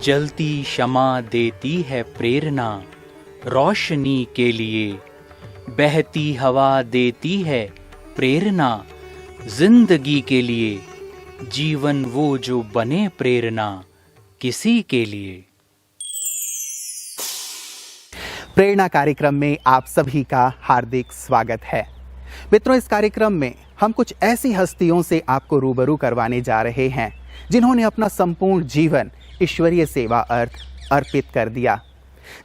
जलती क्षमा देती है प्रेरणा रोशनी के लिए, बहती हवा देती है प्रेरणा जिंदगी के लिए, जीवन वो जो बने प्रेरणा किसी के लिए। प्रेरणा कार्यक्रम में आप सभी का हार्दिक स्वागत है। मित्रों, इस कार्यक्रम में हम कुछ ऐसी हस्तियों से आपको रूबरू करवाने जा रहे हैं जिन्होंने अपना संपूर्ण जीवन ईश्वरीय सेवा अर्थ अर्पित कर दिया,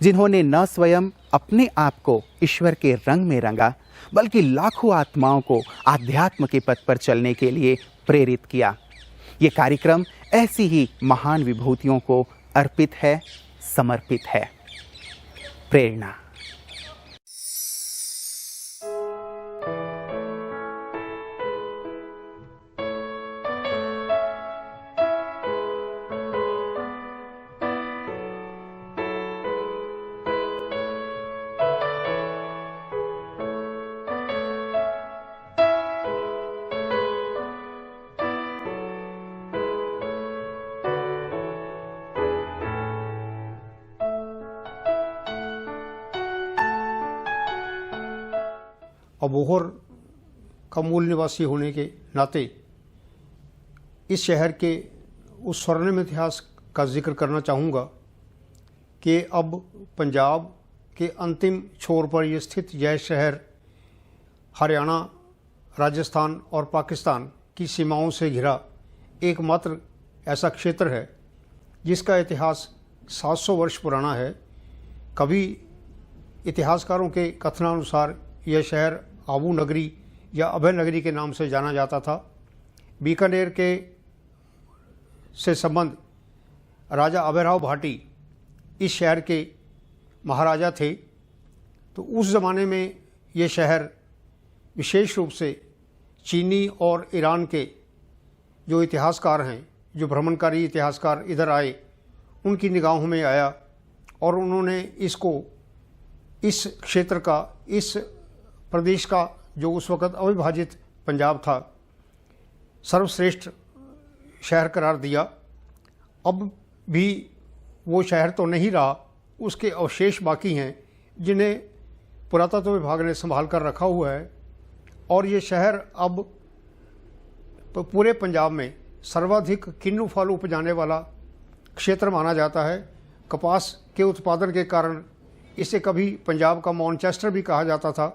जिन्होंने न स्वयं अपने आप को ईश्वर के रंग में रंगा, बल्कि लाखों आत्माओं को आध्यात्म के पथ पर चलने के लिए प्रेरित किया। ये कार्यक्रम ऐसी ही महान विभूतियों को अर्पित है, समर्पित है। प्रेरणा। अबोहर का मूल निवासी होने के नाते इस शहर के उस स्वर्णिम इतिहास का जिक्र करना चाहूँगा कि अब पंजाब के अंतिम छोर पर यह स्थित यह शहर हरियाणा, राजस्थान और पाकिस्तान की सीमाओं से घिरा एकमात्र ऐसा क्षेत्र है जिसका इतिहास 700 वर्ष पुराना है। कभी इतिहासकारों के कथनानुसार यह शहर आबू नगरी या अभय नगरी के नाम से जाना जाता था। बीकानेर के से संबंध राजा अभयराव भाटी इस शहर के महाराजा थे। तो उस ज़माने में ये शहर विशेष रूप से चीनी और ईरान के जो इतिहासकार हैं, जो भ्रमणकारी इतिहासकार इधर आए, उनकी निगाहों में आया और उन्होंने इसको, इस क्षेत्र का, इस प्रदेश का जो उस वक़्त अविभाजित पंजाब था, सर्वश्रेष्ठ शहर करार दिया। अब भी वो शहर तो नहीं रहा, उसके अवशेष बाकी हैं जिन्हें पुरातत्व विभाग ने संभाल कर रखा हुआ है। और ये शहर अब पूरे पंजाब में सर्वाधिक किन्नू फल उपजाने वाला क्षेत्र माना जाता है। कपास के उत्पादन के कारण इसे कभी पंजाब का मॉन्चेस्टर भी कहा जाता था।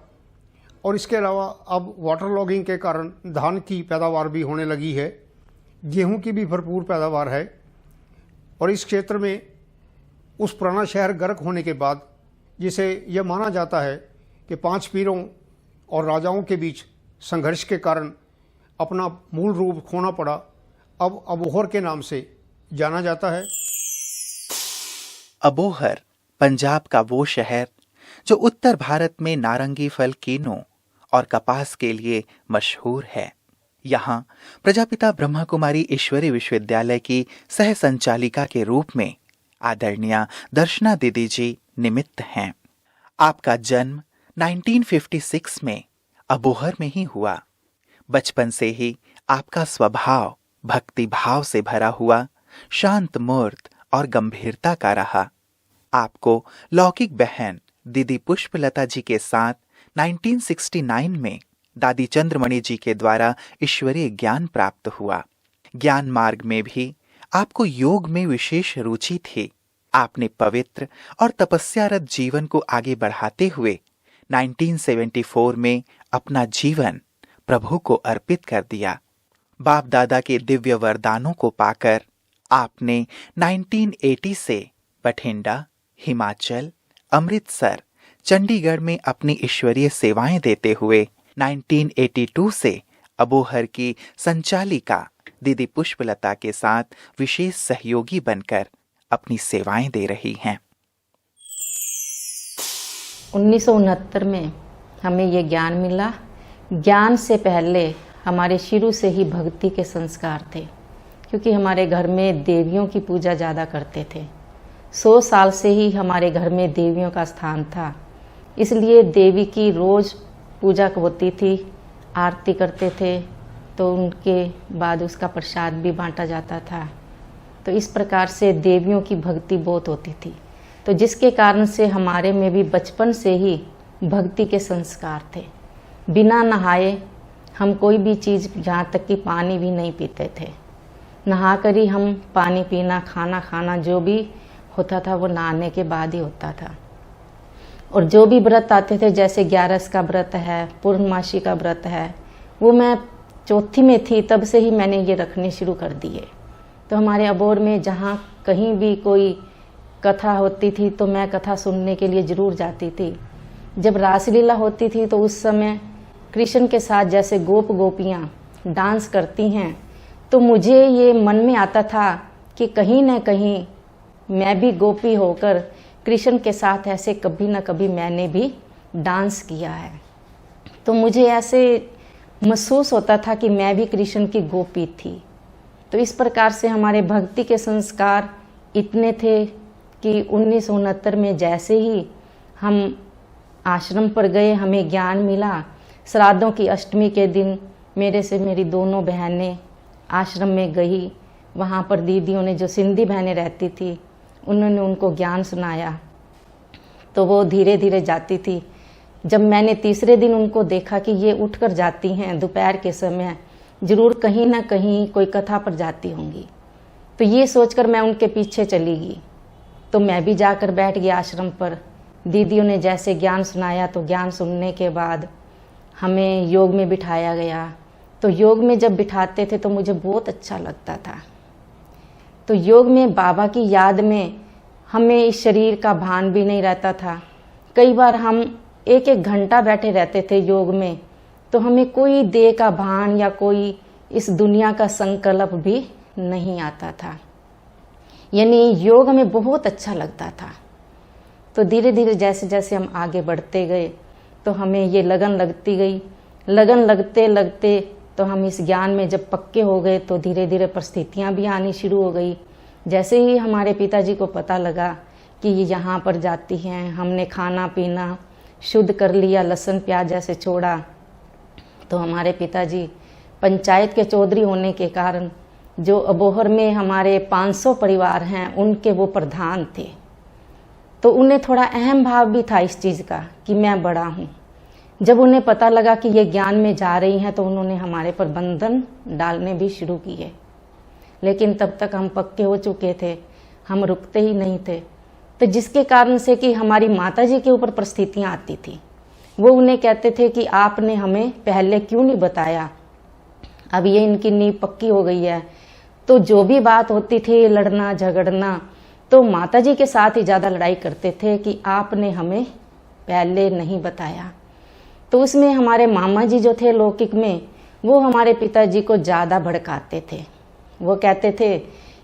और इसके अलावा अब वाटर लॉगिंग के कारण धान की पैदावार भी होने लगी है, गेहूं की भी भरपूर पैदावार है। और इस क्षेत्र में उस पुराना शहर गर्क होने के बाद, जिसे यह माना जाता है कि 5 पीरों और राजाओं के बीच संघर्ष के कारण अपना मूल रूप खोना पड़ा, अब अबोहर के नाम से जाना जाता है। अबोहर पंजाब का वो शहर जो उत्तर भारत में नारंगी फल किन्नू और कपास के लिए मशहूर है। यहाँ प्रजापिता ब्रह्मा कुमारी ईश्वरी विश्वविद्यालय की सह संचालिका के रूप में आदरणीय दर्शना दीदी जी निमित्त हैं। आपका जन्म 1956 में अबोहर में ही हुआ। बचपन से ही आपका स्वभाव भक्ति भाव से भरा हुआ, शांत मूर्त और गंभीरता का रहा। आपको लौकिक बहन दीदी पुष्पलता जी के साथ 1969 में दादी चंद्रमणि जी के द्वारा ईश्वरीय ज्ञान प्राप्त हुआ। ज्ञान मार्ग में भी आपको योग में विशेष रुचि थी। आपने पवित्र और तपस्यारत जीवन को आगे बढ़ाते हुए 1974 में अपना जीवन प्रभु को अर्पित कर दिया। बाप दादा के दिव्य वरदानों को पाकर आपने 1980 से बठिंडा, हिमाचल, अमृतसर, चंडीगढ़ में अपनी ईश्वरीय सेवाएं देते हुए 1982 से अबोहर की संचालिका दीदी पुष्पलता के साथ विशेष सहयोगी बनकर अपनी सेवाएं दे रही हैं। 1969 में हमें ये ज्ञान मिला। ज्ञान से पहले हमारे शुरू से ही भक्ति के संस्कार थे, क्योंकि हमारे घर में देवियों की पूजा ज़्यादा करते थे। 100 साल से ही हमारे घर में देवियों का स्थान था, इसलिए देवी की रोज़ पूजा होती थी, आरती करते थे, तो उनके बाद उसका प्रसाद भी बांटा जाता था। तो इस प्रकार से देवियों की भक्ति बहुत होती थी। तो जिसके कारण से हमारे में भी बचपन से ही भक्ति के संस्कार थे। बिना नहाए हम कोई भी चीज़, जहाँ तक कि पानी भी नहीं पीते थे। नहा कर ही हम पानी पीना, खाना खाना जो भी होता था वो नहाने के बाद ही होता था। और जो भी व्रत आते थे, जैसे 11 का व्रत है, पूर्णमासी का व्रत है, वो मैं चौथी में थी तब से ही मैंने ये रखने शुरू कर दिए। तो हमारे अबोर में जहाँ कहीं भी कोई कथा होती थी तो मैं कथा सुनने के लिए ज़रूर जाती थी। जब रासलीला होती थी तो उस समय कृष्ण के साथ जैसे गोप गोपियाँ डांस करती हैं, तो मुझे ये मन में आता था कि कहीं न कहीं मैं भी गोपी होकर कृष्ण के साथ ऐसे कभी न कभी मैंने भी डांस किया है। तो मुझे ऐसे महसूस होता था कि मैं भी कृष्ण की गोपी थी। तो इस प्रकार से हमारे भक्ति के संस्कार इतने थे कि 1969 में जैसे ही हम आश्रम पर गए, हमें ज्ञान मिला। श्राद्धों की अष्टमी के दिन मेरे से मेरी दोनों बहनें आश्रम में गई। वहाँ पर दीदियों ने, जो सिंधी बहनें रहती थी, उन्होंने उनको ज्ञान सुनाया। तो वो धीरे धीरे जाती थी। जब मैंने तीसरे दिन उनको देखा कि ये उठकर जाती हैं दोपहर के समय, ज़रूर कहीं ना कहीं कोई कथा पर जाती होंगी, तो ये सोचकर मैं उनके पीछे चली गई। तो मैं भी जाकर बैठ गई आश्रम पर। दीदियों ने जैसे ज्ञान सुनाया, तो ज्ञान सुनने के बाद हमें योग में बिठाया गया। तो योग में जब बिठाते थे तो मुझे बहुत अच्छा लगता था। तो योग में बाबा की याद में हमें इस शरीर का भान भी नहीं रहता था। कई बार हम 1-1 घंटा बैठे रहते थे योग में, तो हमें कोई देह का भान या कोई इस दुनिया का संकल्प भी नहीं आता था। यानी योग हमें बहुत अच्छा लगता था। तो धीरे धीरे जैसे जैसे हम आगे बढ़ते गए तो हमें ये लगन लगती गई। लगन लगते लगते तो हम इस ज्ञान में जब पक्के हो गए तो धीरे धीरे परिस्थितियाँ भी आनी शुरू हो गई। जैसे ही हमारे पिताजी को पता लगा कि ये यहाँ पर जाती हैं, हमने खाना पीना शुद्ध कर लिया, लहसुन प्याज जैसे छोड़ा, तो हमारे पिताजी पंचायत के चौधरी होने के कारण, जो अबोहर में हमारे 500 परिवार हैं, उनके वो प्रधान थे। तो उन्हें थोड़ा अहम भाव भी था इस चीज़ का कि मैं बड़ा हूँ। जब उन्हें पता लगा कि ये ज्ञान में जा रही हैं तो उन्होंने हमारे पर बंधन डालने भी शुरू किए। लेकिन तब तक हम पक्के हो चुके थे, हम रुकते ही नहीं थे। तो जिसके कारण से कि हमारी माताजी के ऊपर परिस्थितियाँ आती थी, वो उन्हें कहते थे कि आपने हमें पहले क्यों नहीं बताया, अब ये इनकी नींव पक्की हो गई है। तो जो भी बात होती थी, लड़ना झगड़ना, तो माताजी के साथ ही ज़्यादा लड़ाई करते थे कि आपने हमें पहले नहीं बताया। तो उसमें हमारे मामा जी जो थे लौकिक में, वो हमारे पिताजी को ज़्यादा भड़काते थे। वो कहते थे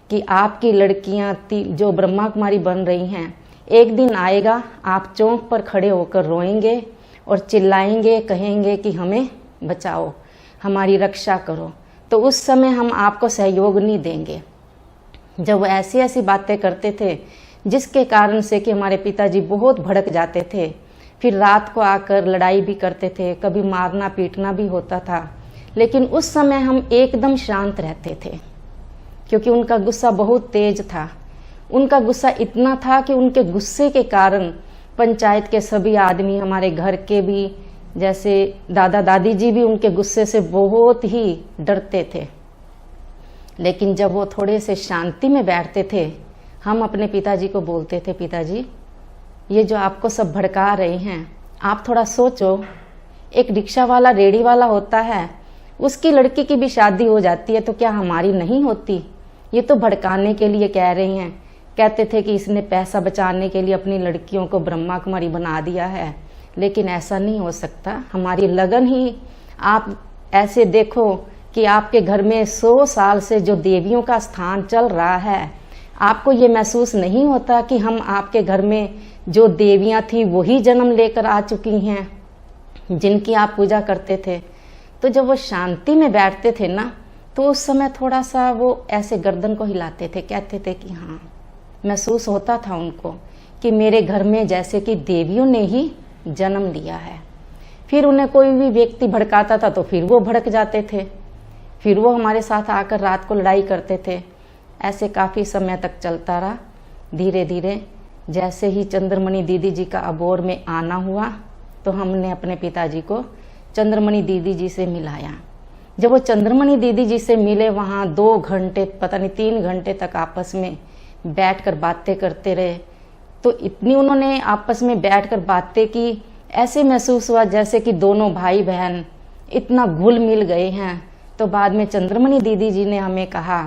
कि आपकी लड़कियां जो ब्रह्मा कुमारी बन रही हैं, एक दिन आएगा आप चौक पर खड़े होकर रोएंगे और चिल्लाएंगे, कहेंगे कि हमें बचाओ, हमारी रक्षा करो, तो उस समय हम आपको सहयोग नहीं देंगे। जब वो ऐसी ऐसी बातें करते थे जिसके कारण से कि हमारे पिताजी बहुत भड़क जाते थे। फिर रात को आकर लड़ाई भी करते थे, कभी मारना पीटना भी होता था। लेकिन उस समय हम एकदम शांत रहते थे, क्योंकि उनका गुस्सा बहुत तेज था। उनका गुस्सा इतना था कि उनके गुस्से के कारण पंचायत के सभी आदमी, हमारे घर के भी, जैसे दादा दादी जी भी उनके गुस्से से बहुत ही डरते थे। लेकिन जब वो थोड़े से शांति में बैठते थे, हम अपने पिताजी को बोलते थे, पिताजी ये जो आपको सब भड़का रहे हैं, आप थोड़ा सोचो, एक रिक्शा वाला, रेडी वाला होता है, उसकी लड़की की भी शादी हो जाती है, तो क्या हमारी नहीं होती? ये तो भड़काने के लिए कह रही हैं। कहते थे कि इसने पैसा बचाने के लिए अपनी लड़कियों को ब्रह्मा कुमारी बना दिया है, लेकिन ऐसा नहीं हो सकता। हमारी लगन ही, आप ऐसे देखो कि आपके घर में 100 साल से जो देवियों का स्थान चल रहा है, आपको ये महसूस नहीं होता कि हम आपके घर में जो देवियां थी वही जन्म लेकर आ चुकी हैं, जिनकी आप पूजा करते थे। तो जब वो शांति में बैठते थे ना, तो उस समय थोड़ा सा वो ऐसे गर्दन को हिलाते थे, कहते थे कि हाँ, महसूस होता था उनको कि मेरे घर में जैसे कि देवियों ने ही जन्म लिया है। फिर उन्हें कोई भी व्यक्ति भड़काता था तो फिर वो भड़क जाते थे, फिर वो हमारे साथ आकर रात को लड़ाई करते थे। ऐसे काफ़ी समय तक चलता रहा। धीरे धीरे जैसे ही चंद्रमणि दीदी जी का अबोर में आना हुआ तो हमने अपने पिताजी को चंद्रमणि दीदी जी से मिलाया। जब वो चंद्रमणि दीदी जी से मिले, वहाँ 2 घंटे पता नहीं 3 घंटे तक आपस में बैठकर बातें करते रहे। तो इतनी उन्होंने आपस में बैठकर बातें की, ऐसे महसूस हुआ जैसे कि दोनों भाई बहन इतना घुल मिल गए हैं। तो बाद में चंद्रमणि दीदी जी ने हमें कहा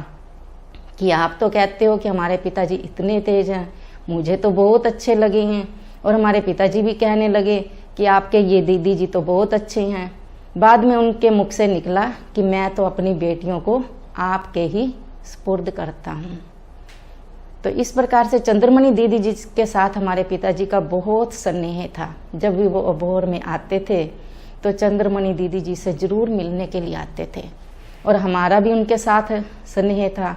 कि आप तो कहते हो कि हमारे पिताजी इतने तेज हैं, मुझे तो बहुत अच्छे लगे हैं। और हमारे पिताजी भी कहने लगे कि आपके ये दीदी जी तो बहुत अच्छे हैं। बाद में उनके मुख से निकला कि मैं तो अपनी बेटियों को आपके ही सुपुर्द करता हूँ। तो इस प्रकार से चंद्रमणि दीदी जी के साथ हमारे पिताजी का बहुत स्नेह था। जब भी वो अबोहर में आते थे तो चंद्रमणि दीदी जी से जरूर मिलने के लिए आते थे और हमारा भी उनके साथ स्नेह था।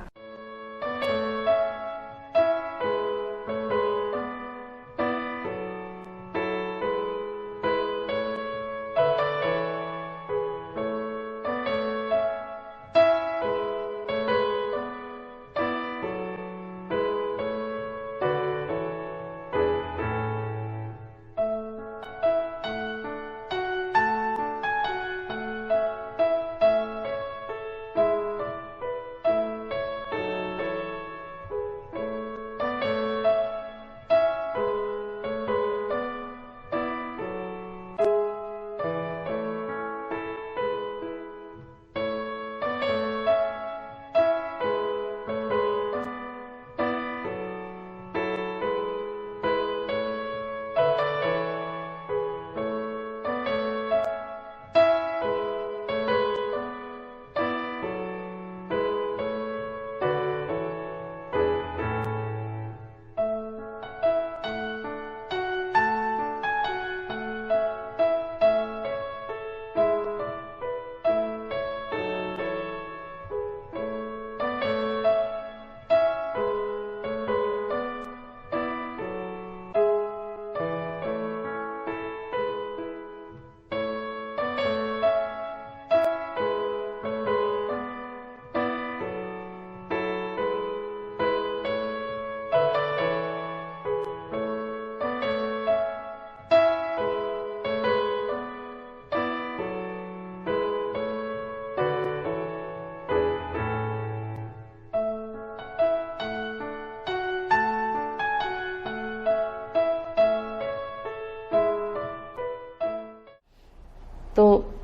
तो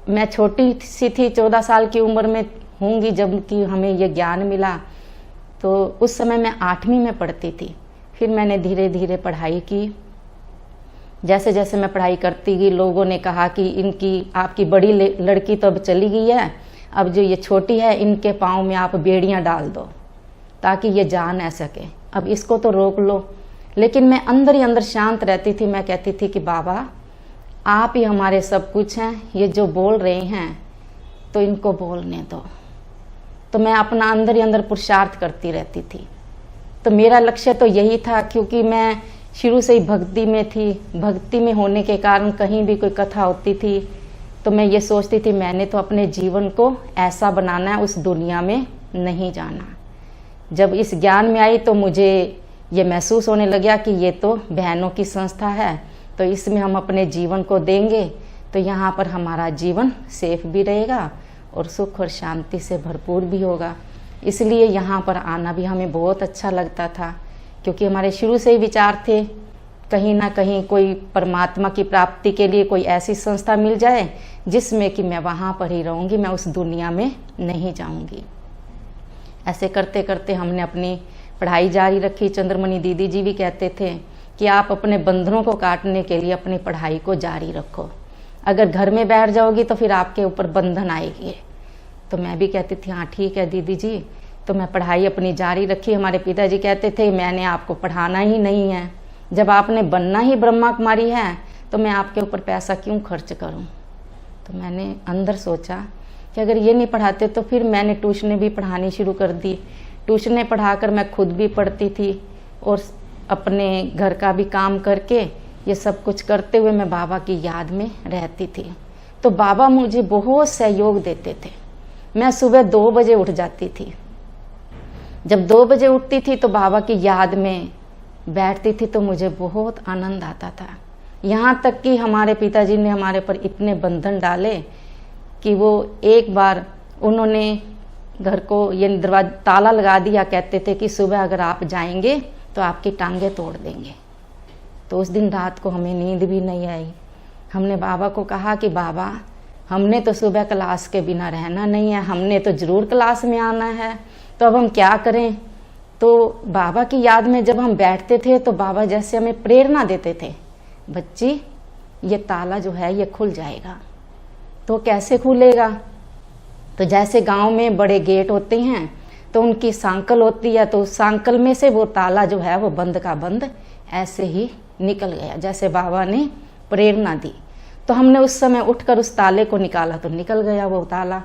मैं छोटी सी थी, 14 साल की उम्र में होंगी जब कि हमें ये ज्ञान मिला। तो उस समय मैं 8वीं में पढ़ती थी। फिर मैंने धीरे धीरे पढ़ाई की। जैसे जैसे मैं पढ़ाई करती गई, लोगों ने कहा कि आपकी बड़ी लड़की तो अब चली गई है, अब जो ये छोटी है इनके पाँव में आप बेड़ियाँ डाल दो ताकि ये जा न सके, अब इसको तो रोक लो। लेकिन मैं अंदर ही अंदर शांत रहती थी। मैं कहती थी कि बाबा आप ही हमारे सब कुछ हैं, ये जो बोल रहे हैं तो इनको बोलने दो। तो मैं अपना अंदर ही अंदर पुरुषार्थ करती रहती थी। तो मेरा लक्ष्य तो यही था, क्योंकि मैं शुरू से ही भक्ति में थी। भक्ति में होने के कारण कहीं भी कोई कथा होती थी तो मैं ये सोचती थी मैंने तो अपने जीवन को ऐसा बनाना है, उस दुनिया में नहीं जाना। जब इस ज्ञान में आई तो मुझे ये महसूस होने लगा कि ये तो बहनों की संस्था है, तो इसमें हम अपने जीवन को देंगे तो यहाँ पर हमारा जीवन सेफ भी रहेगा और सुख और शांति से भरपूर भी होगा। इसलिए यहाँ पर आना भी हमें बहुत अच्छा लगता था, क्योंकि हमारे शुरू से ही विचार थे कहीं ना कहीं कोई परमात्मा की प्राप्ति के लिए कोई ऐसी संस्था मिल जाए जिसमें कि मैं वहाँ पर ही रहूँगी, मैं उस दुनिया में नहीं जाऊँगी। ऐसे करते करते हमने अपनी पढ़ाई जारी रखी। चंद्रमणि दीदी जी भी कहते थे कि आप अपने बंधनों को काटने के लिए अपनी पढ़ाई को जारी रखो, अगर घर में बैठ जाओगी तो फिर आपके ऊपर बंधन आएगी। तो मैं भी कहती थी हाँ ठीक है दीदी जी। तो मैं पढ़ाई अपनी जारी रखी। हमारे पिताजी कहते थे मैंने आपको पढ़ाना ही नहीं है, जब आपने बनना ही ब्रह्मा कुमारी है तो मैं आपके ऊपर पैसा क्यों खर्च करूं। तो मैंने अंदर सोचा कि अगर ये नहीं पढ़ाते तो फिर मैंने ट्यूशनें भी पढ़ानी शुरू कर दी। ट्यूशनें पढ़ाकर मैं खुद भी पढ़ती थी और अपने घर का भी काम करके ये सब कुछ करते हुए मैं बाबा की याद में रहती थी। तो बाबा मुझे बहुत सहयोग देते थे। मैं सुबह 2 बजे उठ जाती थी। जब 2 बजे उठती थी तो बाबा की याद में बैठती थी तो मुझे बहुत आनंद आता था। यहाँ तक कि हमारे पिताजी ने हमारे पर इतने बंधन डाले कि वो एक बार उन्होंने घर को ये दरवाजा ताला लगा दिया, कहते थे कि सुबह अगर आप जाएंगे तो आपकी टांगें तोड़ देंगे। तो उस दिन रात को हमें नींद भी नहीं आई। हमने बाबा को कहा कि बाबा, हमने तो सुबह क्लास के बिना रहना नहीं है, हमने तो जरूर क्लास में आना है, तो अब हम क्या करें। तो बाबा की याद में जब हम बैठते थे तो बाबा जैसे हमें प्रेरणा देते थे, बच्ची ये ताला जो है ये खुल जाएगा। तो कैसे खुलेगा? तो जैसे गांव में बड़े गेट होते हैं तो उनकी सांकल होती है, तो उस सांकल में से वो ताला जो है वो बंद का बंद ऐसे ही निकल गया, जैसे बाबा ने प्रेरणा दी। तो हमने उस समय उठकर उस ताले को निकाला तो निकल गया वो ताला।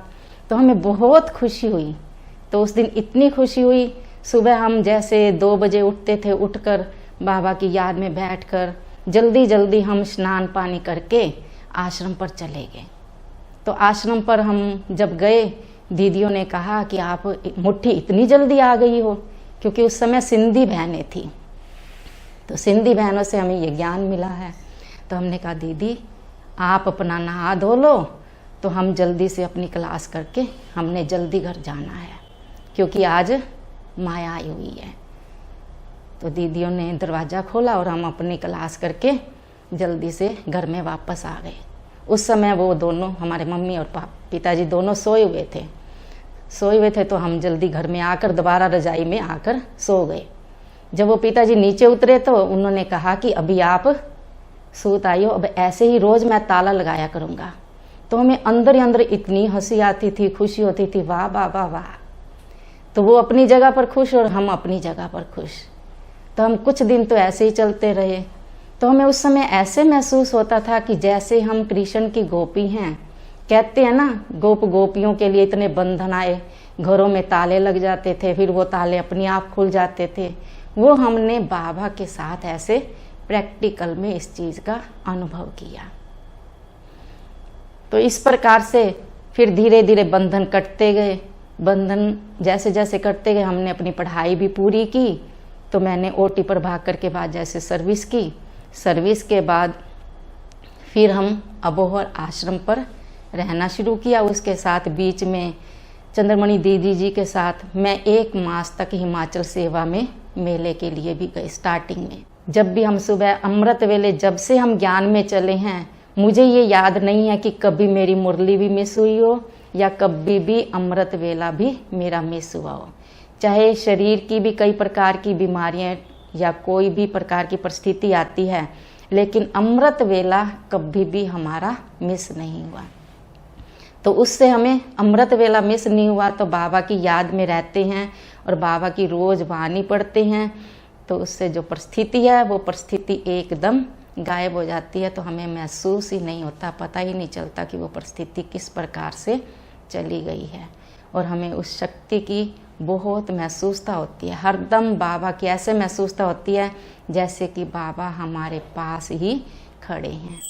तो हमें बहुत खुशी हुई। तो उस दिन इतनी खुशी हुई, सुबह हम जैसे 2 बजे उठते थे, उठकर बाबा की याद में बैठकर जल्दी जल्दी हम स्नान पानी करके आश्रम पर चले गए। तो आश्रम पर हम जब गए, दीदियों ने कहा कि आप मुट्ठी इतनी जल्दी आ गई हो, क्योंकि उस समय सिंधी बहनें थी। तो सिंधी बहनों से हमें ये ज्ञान मिला है। तो हमने कहा दीदी आप अपना नहा धो लो, तो हम जल्दी से अपनी क्लास करके हमने जल्दी घर जाना है, क्योंकि आज माया आई हुई है। तो दीदियों ने दरवाज़ा खोला और हम अपनी क्लास करके जल्दी से घर में वापस आ गए। उस समय वो दोनों, हमारे मम्मी और पिताजी दोनों सोए हुए थे। तो हम जल्दी घर में आकर दोबारा रजाई में आकर सो गए। जब वो पिताजी नीचे उतरे तो उन्होंने कहा कि अभी आप सूत आई हो, अब ऐसे ही रोज मैं ताला लगाया करूँगा। तो हमें अंदर ही अंदर इतनी हंसी आती थी, खुशी होती थी, वाह वाह वाह वाह। तो वो अपनी जगह पर खुश और हम अपनी जगह पर खुश। तो हम कुछ दिन तो ऐसे ही चलते रहे। तो हमें उस समय ऐसे महसूस होता था कि जैसे हम कृष्ण की गोपी हैं। कहते हैं ना, गोपियों के लिए इतने बंधन आए, घरों में ताले लग जाते थे, फिर वो ताले अपने आप खुल जाते थे। वो हमने बाबा के साथ ऐसे प्रैक्टिकल में इस चीज़ का अनुभव किया। तो इस प्रकार से फिर धीरे धीरे बंधन कटते गए। बंधन जैसे जैसे कटते गए, हमने अपनी पढ़ाई भी पूरी की। तो मैंने ओटी पर भाग करके बाद जैसे सर्विस की। सर्विस के बाद फिर हम अबोहर आश्रम पर रहना शुरू किया। उसके साथ बीच में चंद्रमणि दीदी जी के साथ मैं 1 मास तक हिमाचल सेवा में मेले के लिए भी गई। स्टार्टिंग में जब भी हम सुबह अमृत वेले, जब से हम ज्ञान में चले हैं, मुझे ये याद नहीं है कि कभी मेरी मुरली भी मिस हुई हो या कभी भी अमृत वेला भी मेरा मिस हुआ हो। चाहे शरीर की भी कई प्रकार की बीमारियां या कोई भी प्रकार की परिस्थिति आती है, लेकिन अमृत वेला कभी भी हमारा मिस नहीं हुआ। तो उससे हमें अमृत वेला मिस नहीं हुआ, तो बाबा की याद में रहते हैं और बाबा की रोज वाणी पढ़ते हैं। तो उससे जो परिस्थिति है वो परिस्थिति एकदम गायब हो जाती है। तो हमें महसूस ही नहीं होता, पता ही नहीं चलता कि वो परिस्थिति किस प्रकार से चली गई है। और हमें उस शक्ति की बहुत महसूसता होती है। हरदम बाबा की ऐसे महसूसता होती है जैसे कि बाबा हमारे पास ही खड़े हैं।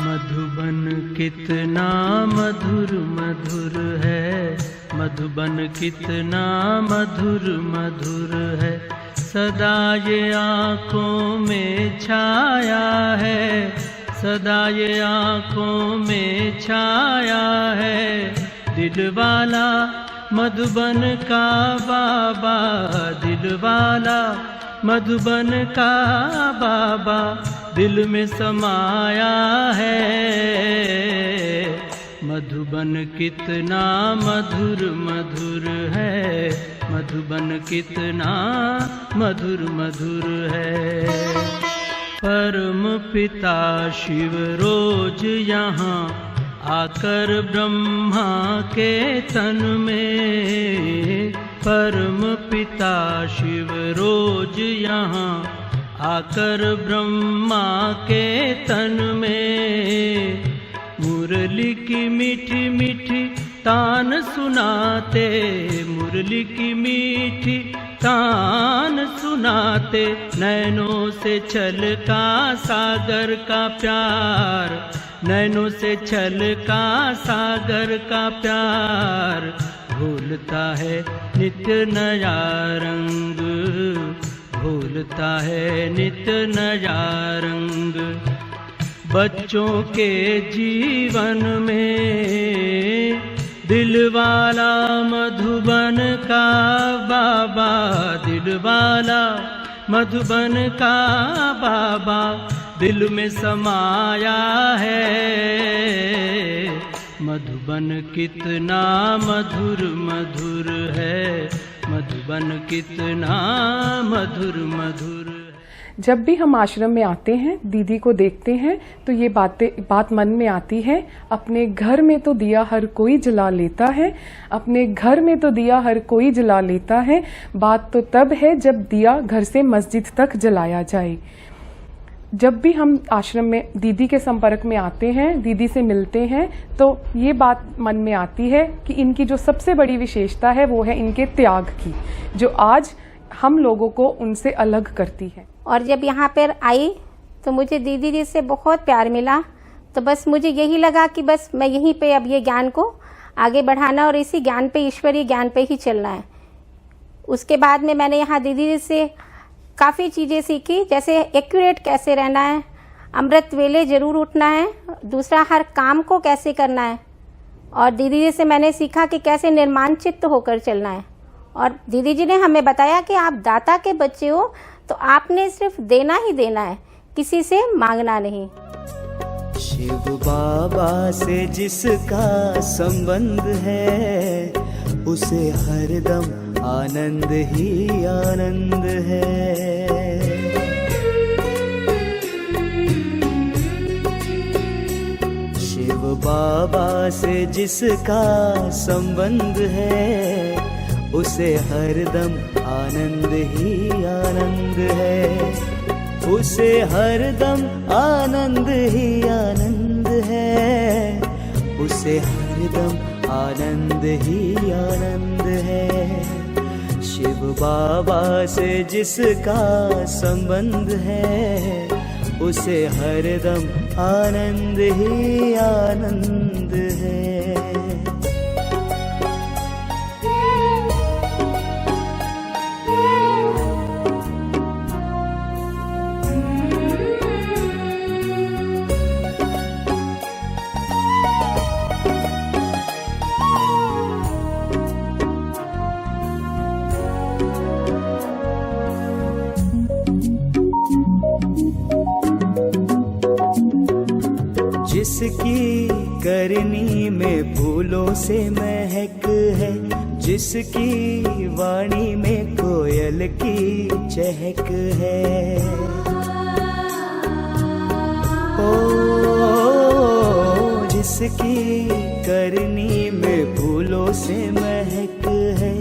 मधुबन कितना मधुर मधुर है, मधुबन कितना मधुर मधुर है, सदा ये आँखों में छाया है, सदा ये आँखों में छाया है। दिल वाला मधुबन का बाबा, दिल वाला मधुबन का बाबा दिल में समाया है। मधुबन कितना मधुर मधुर है, मधुबन कितना मधुर मधुर है। परम पिता शिव रोज यहाँ आकर ब्रह्मा के तन में, परम पिता शिव रोज यहाँ आकर ब्रह्मा के तन में, मुरली की मीठी मीठी तान सुनाते, मुरली की मीठी तान सुनाते, नैनों से छलका सागर का प्यार, नैनों से छलका सागर का प्यार, भूलता है नित्य नया रंग, भूलता है नित्य नया रंग। बच्चों के जीवन में दिलवाला मधुबन का बाबा, दिलवाला मधुबन का बाबा दिल में समाया है। मधुबन कितना मधुर मधुर है, मधुबन कितना मधुर मधुर। जब भी हम आश्रम में आते हैं, दीदी को देखते हैं, तो ये बात मन में आती है, अपने घर में तो दिया हर कोई जला लेता है, अपने घर में तो दिया हर कोई जला लेता है, बात तो तब है जब दिया घर से मस्जिद तक जलाया जाए। जब भी हम आश्रम में दीदी के संपर्क में आते हैं, दीदी से मिलते हैं, तो ये बात मन में आती है कि इनकी जो सबसे बड़ी विशेषता है वो है इनके त्याग की, जो आज हम लोगों को उनसे अलग करती है। और जब यहाँ पर आई तो मुझे दीदी जी से बहुत प्यार मिला, तो बस मुझे यही लगा कि बस मैं यहीं पे अब ये ज्ञान को आगे बढ़ाना और इसी ज्ञान पे, ईश्वरीय ज्ञान पे ही चलना है। उसके बाद में मैंने यहाँ दीदी जी से काफ़ी चीज़ें सीखी, जैसे एक्यूरेट कैसे रहना है, अमृत वेले ज़रूर उठना है, दूसरा हर काम को कैसे करना है, और दीदी जी से मैंने सीखा कि कैसे निर्माण चित्त होकर चलना है। और दीदी जी ने हमें बताया कि आप दाता के बच्चे हो, तो आपने सिर्फ देना ही देना है, किसी से मांगना नहीं। शिव बाबा से जिसका संबंध है, उसे हरदम आनंद ही आनंद है। शिव बाबा से जिसका संबंध है, उसे हरदम आनंद ही आनंद है, उसे हरदम आनंद ही आनंद है, उसे हरदम आनंद ही आनंद है। शिव बाबा से जिसका संबंध है, उसे हरदम आनंद ही आनंद है। जिसकी करनी में फूलों से महक है, जिसकी वाणी में कोयल की चहक है, ओ जिसकी करनी में फूलों से महक है,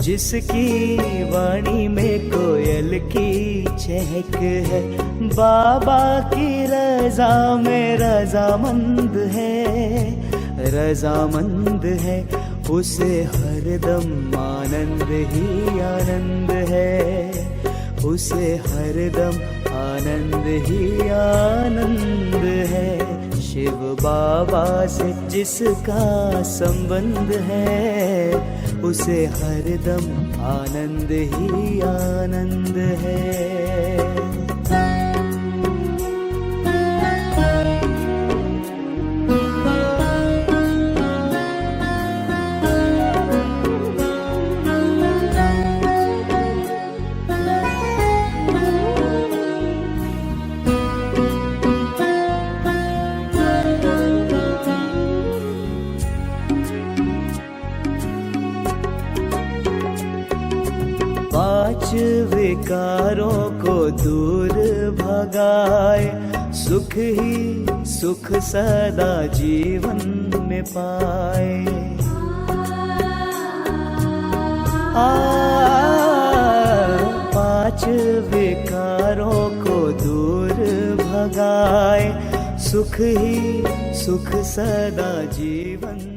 जिसकी वाणी में कोयल की चहक है, बाबा की रजा में रजामंद है, रजामंद है, उसे हरदम आनंद ही आनंद है, उसे हरदम आनंद ही आनंद है। शिव बाबा से जिसका संबंध है, उसे हरदम आनंद ही आनंद है। पांच विकारों को दूर भगाए, सुख ही सुख सदा जीवन में पाए। पांच विकारों को दूर भगाए, सुख ही सुख सदा जीवन